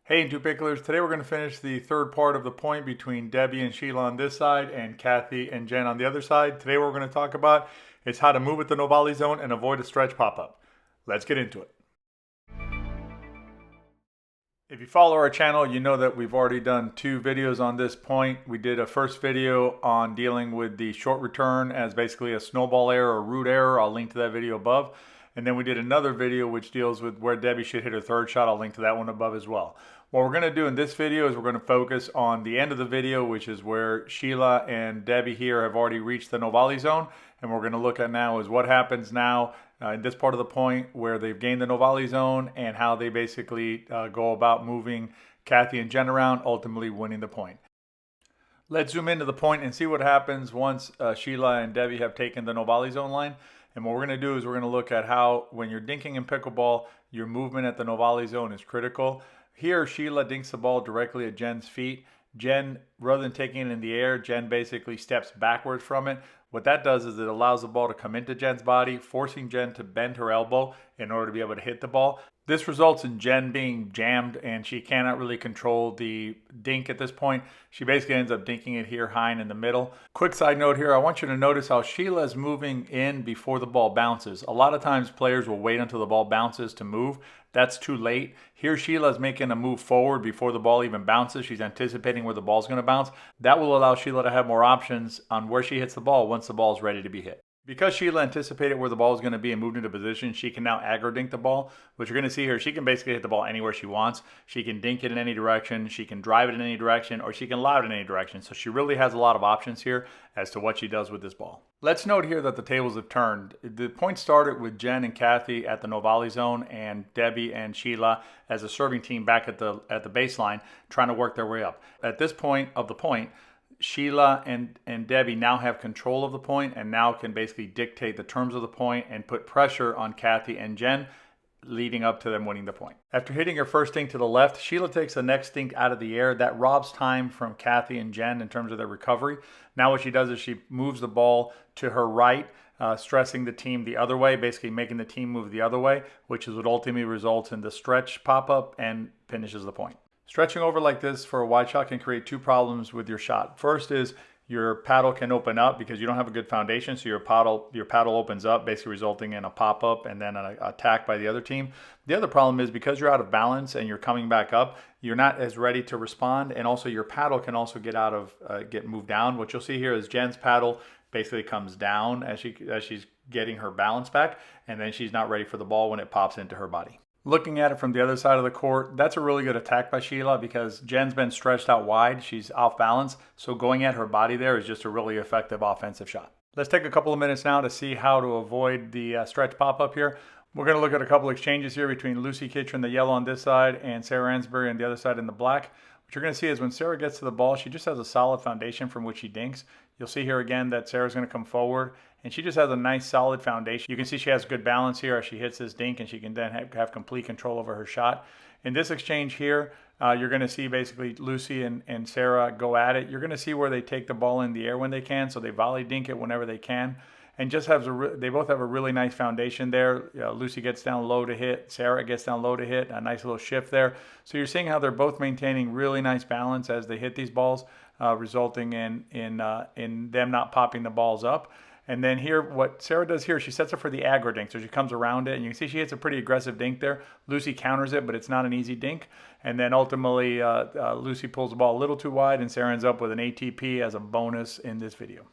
Hey, In2Picklers. Today we're going to finish the third part of the point between Debbie and Sheila on this side and Kathy and Jen on the other side. Today what we're going to talk about is how to move with the no volley zone and avoid a stretch pop-up. Let's get into it. If you follow our channel, you know that we've already done 2 videos on this point. We did a first video on dealing with the short return as basically a snowball error or root error. I'll link to that video above. And then we did another video which deals with where Debbie should hit her third shot. I'll link to that one above as well. What we're going to do in this video is we're going to focus on the end of the video, which is where Sheila and Debbie here have already reached the no volley zone. And what we're going to look at now is what happens now in this part of the point where they've gained the no volley zone and how they basically go about moving Kathy and Jen around, ultimately winning the point. Let's zoom into the point and see what happens once Sheila and Debbie have taken the no volley zone line. And what we're going to do is we're going to look at how when you're dinking in pickleball, your movement at the no volley zone is critical. Here, Sheila dinks the ball directly at Jen's feet. Jen, rather than taking it in the air, Jen basically steps backwards from it. What that does is it allows the ball to come into Jen's body, forcing Jen to bend her elbow in order to be able to hit the ball. This results in Jen being jammed and she cannot really control the dink at this point. She basically ends up dinking it here high and in the middle. Quick side note here, I want you to notice how Sheila is moving in before the ball bounces. A lot of times players will wait until the ball bounces to move. That's too late. Here Sheila is making a move forward before the ball even bounces. She's anticipating where the ball's going to bounce. That will allow Sheila to have more options on where she hits the ball once the ball is ready to be hit. Because Sheila anticipated where the ball is going to be and moved into position, she can now aggro dink the ball. What you're going to see here, she can basically hit the ball anywhere she wants. She can dink it in any direction, she can drive it in any direction, or she can lob it in any direction. So she really has a lot of options here as to what she does with this ball. Let's note here that the tables have turned. The point started with Jen and Kathy at the no volley zone and Debbie and Sheila as a serving team back at the baseline trying to work their way up. At this point of the point, Sheila and Debbie now have control of the point and now can basically dictate the terms of the point and put pressure on Kathy and Jen, leading up to them winning the point. After hitting her first dink to the left, Sheila takes the next dink out of the air. That robs time from Kathy and Jen in terms of their recovery. Now what she does is she moves the ball to her right, stressing the team the other way, basically making the team move the other way, which is what ultimately results in the stretch pop-up and finishes the point. Stretching over like this for a wide shot can create 2 problems with your shot. First is your paddle can open up because you don't have a good foundation, so your paddle opens up, basically resulting in a pop-up and then an attack by the other team. The other problem is because you're out of balance and you're coming back up, you're not as ready to respond, and also your paddle can also get moved down. What you'll see here is Jen's paddle basically comes down as she's getting her balance back, and then she's not ready for the ball when it pops into her body. Looking at it from the other side of the court, that's a really good attack by Sheila because Jen's been stretched out wide. She's off balance. So going at her body there is just a really effective offensive shot. Let's take a couple of minutes now to see how to avoid the stretch pop-up here. We're going to look at a couple exchanges here between Lucy Kitchen, the yellow on this side, and Sarah Ansbury on the other side in the black. What you're going to see is when Sarah gets to the ball, she just has a solid foundation from which she dinks. You'll see here again that Sarah's going to come forward, and she just has a nice solid foundation. You can see she has good balance here as she hits this dink, and she can then have complete control over her shot. In this exchange here, you're going to see basically Lucy and Sarah go at it. You're going to see where they take the ball in the air when they can, so they volley dink it whenever they can. And just they both have a really nice foundation there. Lucy gets down low to hit. Sarah gets down low to hit. A nice little shift there. So you're seeing how they're both maintaining really nice balance as they hit these balls, resulting in them not popping the balls up. And then here, what Sarah does here, she sets up for the aggro dink. So she comes around it, and you can see she hits a pretty aggressive dink there. Lucy counters it, but it's not an easy dink. And then ultimately, Lucy pulls the ball a little too wide, and Sarah ends up with an ATP as a bonus in this video.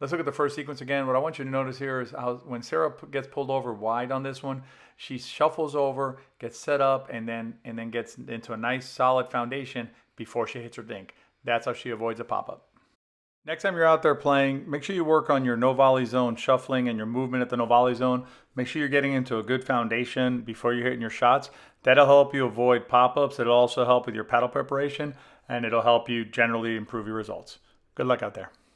Let's look at the first sequence again. What I want you to notice here is how when Sarah gets pulled over wide on this one, she shuffles over, gets set up, and then gets into a nice solid foundation before she hits her dink. That's how she avoids a pop-up. Next time you're out there playing, make sure you work on your no volley zone shuffling and your movement at the no volley zone. Make sure you're getting into a good foundation before you're hitting your shots. That'll help you avoid pop-ups. It'll also help with your paddle preparation, and it'll help you generally improve your results. Good luck out there.